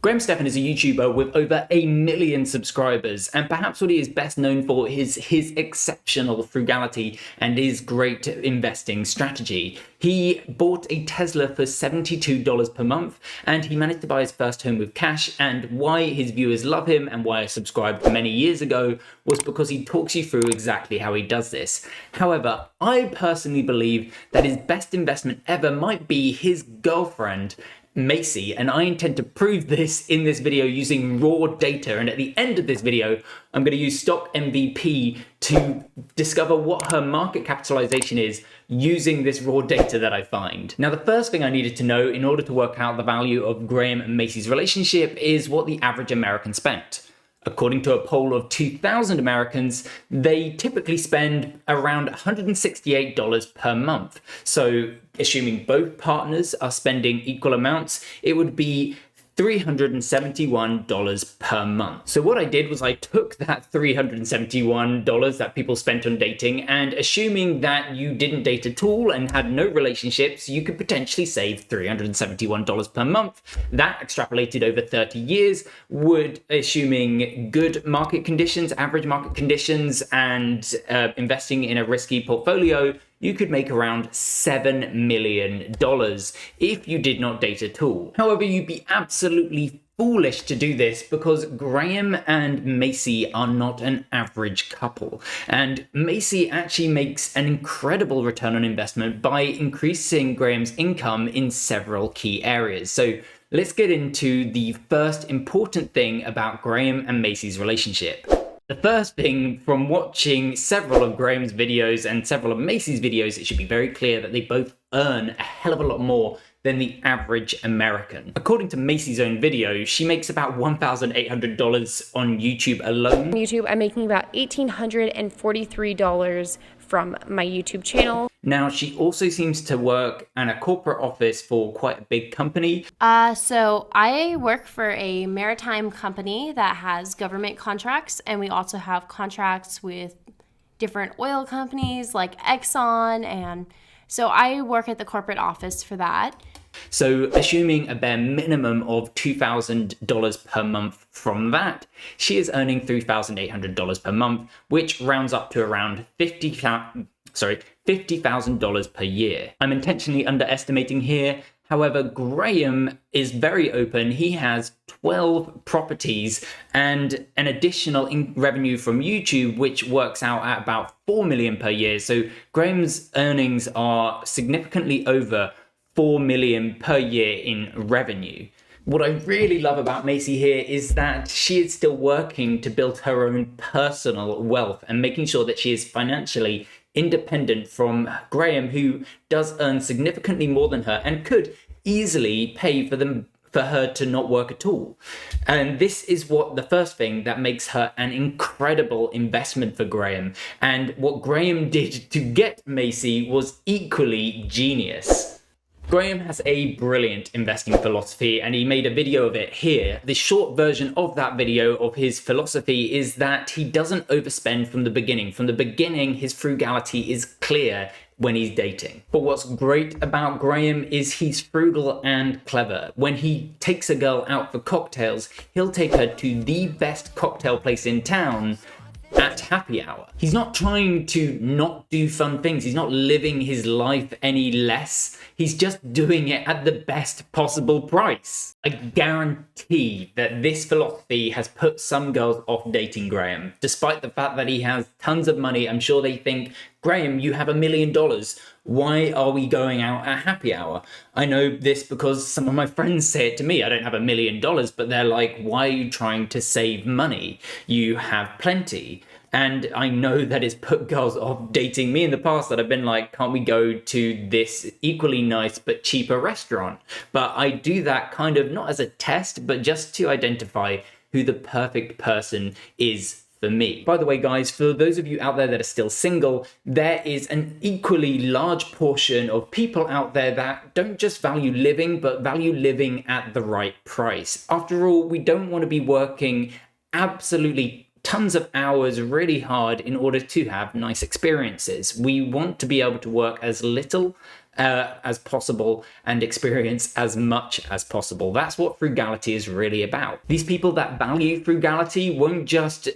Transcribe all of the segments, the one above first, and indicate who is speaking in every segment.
Speaker 1: Graham Stephan is a YouTuber with over 1 million subscribers, and perhaps what he is best known for is his exceptional frugality and his great investing strategy. He bought a Tesla for $72 per month, and he managed to buy his first home with cash. And why his viewers love him and why I subscribed many years ago was because he talks you through exactly how he does this. However, I personally believe that his best investment ever might be his girlfriend, Macy, and I intend to prove this in this video using raw data. And at the end of this video, I'm going to use stock MVP to discover what her market capitalization is using this raw data that I find. Now, the first thing I needed to know in order to work out the value of Graham and Macy's relationship is what the average American spent. According to a poll of 2,000 Americans, they typically spend around $168 per month. So assuming both partners are spending equal amounts, it would be $371 per month. So what I did was I took that $371 that people spent on dating, and assuming that you didn't date at all and had no relationships, you could potentially save $371 per month. That extrapolated over 30 years would, assuming good market conditions, average market conditions, and investing in a risky portfolio, you could make around $7 million if you did not date at all. However, you'd be absolutely foolish to do this because Graham and Macy are not an average couple. And Macy actually makes an incredible return on investment by increasing Graham's income in several key areas. So let's get into the first important thing about Graham and Macy's relationship. The first thing, from watching several of Graham's videos and several of Macy's videos, it should be very clear that they both earn a hell of a lot more than the average American. According to Macy's own video, she makes about $1,800 on YouTube alone.
Speaker 2: On YouTube, I'm making about $1,843 from my YouTube channel.
Speaker 1: Now, she also seems to work in a corporate office for quite a big company.
Speaker 2: So I work for a maritime company that has government contracts, and we also have contracts with different oil companies like Exxon, and so I work at the corporate office for that.
Speaker 1: So assuming a bare minimum of $2,000 per month from that, she is earning $3,800 per month, which rounds up to around $50,000 per year. I'm intentionally underestimating here. However, Graham is very open. He has 12 properties and an additional revenue from YouTube, which works out at about $4 million per year. So Graham's earnings are significantly over $4 million per year in revenue. What I really love about Macy here is that she is still working to build her own personal wealth and making sure that she is financially independent from Graham, who does earn significantly more than her and could easily pay for her to not work at all. And this is what the first thing that makes her an incredible investment for Graham. And what Graham did to get Macy was equally genius. Graham has a brilliant investing philosophy, and he made a video of it here. The short version of that video of his philosophy is that he doesn't overspend from the beginning. From the beginning, his frugality is clear when he's dating. But what's great about Graham is he's frugal and clever. When he takes a girl out for cocktails, he'll take her to the best cocktail place in town at happy hour. He's not trying to not do fun things. He's not living his life any less. He's just doing it at the best possible price. I guarantee that this philosophy has put some girls off dating Graham. Despite the fact that he has tons of money, I'm sure they think, Graham, you have $1 million. Why are we going out at happy hour? I know this because some of my friends say it to me. I don't have $1 million, but they're like, why are you trying to save money? You have plenty. And I know that it's put girls off dating me in the past, that I've been like, can't we go to this equally nice but cheaper restaurant? But I do that kind of not as a test, but just to identify who the perfect person is for me. By the way, guys, for those of you out there that are still single, there is an equally large portion of people out there that don't just value living, but value living at the right price. After all, we don't want to be working absolutely tons of hours really hard in order to have nice experiences. We want to be able to work as little as possible and experience as much as possible. That's what frugality is really about. These people that value frugality won't just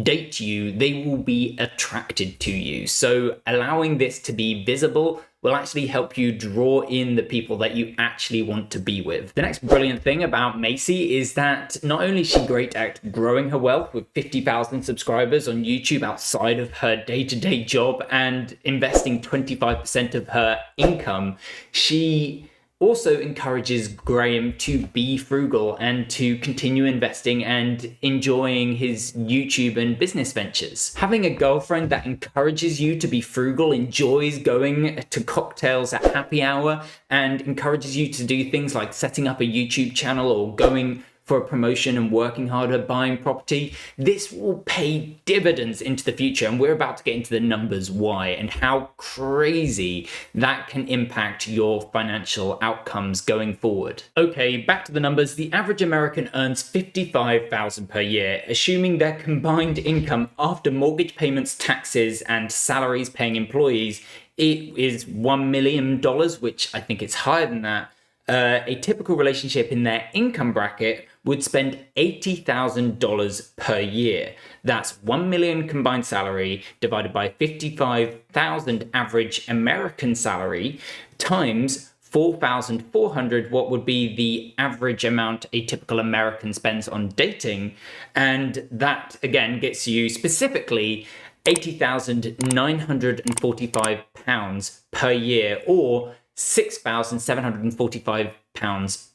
Speaker 1: date you, they will be attracted to you. So allowing this to be visible will actually help you draw in the people that you actually want to be with. The next brilliant thing about Macy is that not only is she great at growing her wealth with 50,000 subscribers on YouTube outside of her day-to-day job and investing 25% of her income, she also encourages Graham to be frugal and to continue investing and enjoying his YouTube and business ventures. Having a girlfriend that encourages you to be frugal, enjoys going to cocktails at happy hour, and encourages you to do things like setting up a YouTube channel or going for a promotion and working harder, buying property, this will pay dividends into the future. And we're about to get into the numbers why and how crazy that can impact your financial outcomes going forward. Okay, back to the numbers. The average American earns $55,000 per year, assuming their combined income after mortgage payments, taxes, and salaries paying employees, it is $1 million, which I think it's higher than that. A typical relationship in their income bracket would spend $80,000 per year. That's 1 million combined salary divided by 55,000 average American salary times 4,400, what would be the average amount a typical American spends on dating. And that again gets you specifically £80,945 per year, or £6,745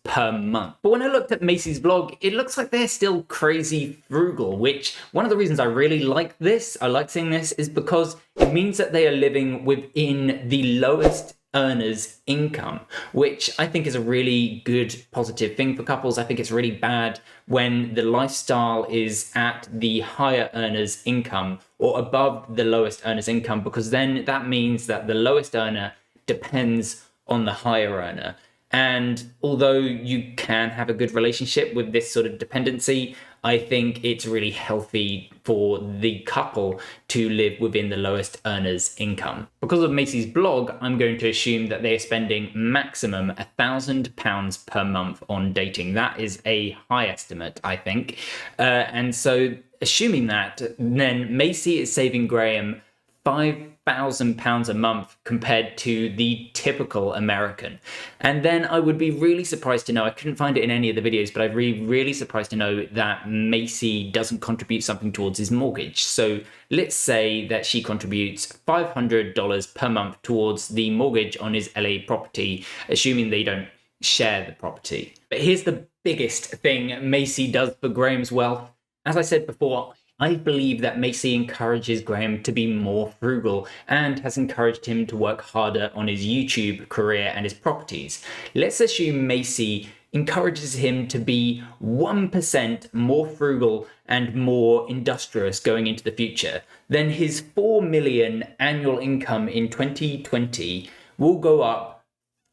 Speaker 1: per month. But when I looked at Macy's vlog, it looks like they're still crazy frugal, which one of the reasons I really like this, I like seeing this, is because it means that they are living within the lowest earner's income, which I think is a really good positive thing for couples. I think it's really bad when the lifestyle is at the higher earner's income or above the lowest earner's income, because then that means that the lowest earner depends on the higher earner. And although you can have a good relationship with this sort of dependency, I think it's really healthy for the couple to live within the lowest earner's income. Because of Macy's blog, I'm going to assume that they're spending maximum £1,000 per month on dating. That is a high estimate, I think. And so assuming that, then Macy is saving Graham £5,000 a month compared to the typical American. And then I would be really surprised to know, I couldn't find it in any of the videos, but I'd be really surprised to know that Macy doesn't contribute something towards his mortgage. So let's say that she contributes $500 per month towards the mortgage on his LA property, assuming they don't share the property. But here's the biggest thing Macy does for Graham's wealth. As I said before, I believe that Macy encourages Graham to be more frugal and has encouraged him to work harder on his YouTube career and his properties. Let's assume Macy encourages him to be 1% more frugal and more industrious going into the future. Then his 4 million annual income in 2020 will go up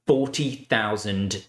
Speaker 1: $40,000.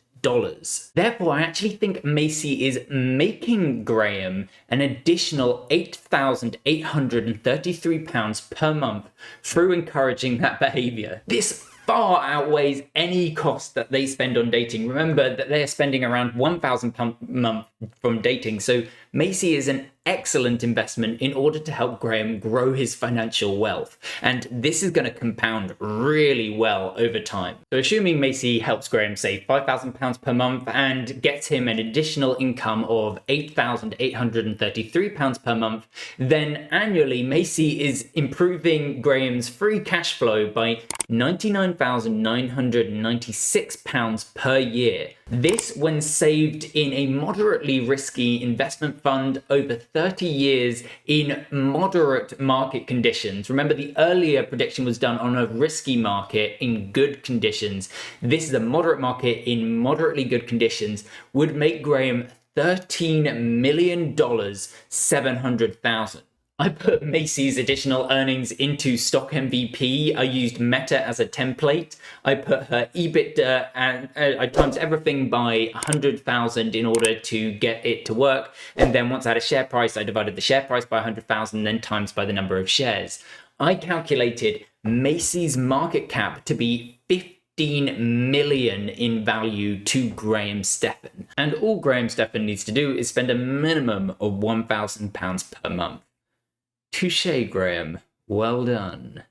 Speaker 1: Therefore, I actually think Macy is making Graham an additional £8,833 per month through encouraging that behavior. This far outweighs any cost that they spend on dating. Remember that they're spending around £1,000 per month from dating. So Macy is an excellent investment in order to help Graham grow his financial wealth. And this is going to compound really well over time. So assuming Macy helps Graham save £5,000 per month and gets him an additional income of £8,833 per month, then annually Macy is improving Graham's free cash flow by £99,996 per year. This when saved in a moderately risky investment fund over 30 years in moderate market conditions. Remember, the earlier prediction was done on a risky market in good conditions. This is a moderate market in moderately good conditions, would make Graham $13,700,000. I put Macy's additional earnings into Stock MVP. I used Meta as a template. I put her EBITDA and I times everything by 100,000 in order to get it to work. And then once I had a share price, I divided the share price by 100,000, then times by the number of shares. I calculated Macy's market cap to be 15 million in value to Graham Stephan. And all Graham Stephan needs to do is spend a minimum of £1,000 per month. Touché, Graham. Well done.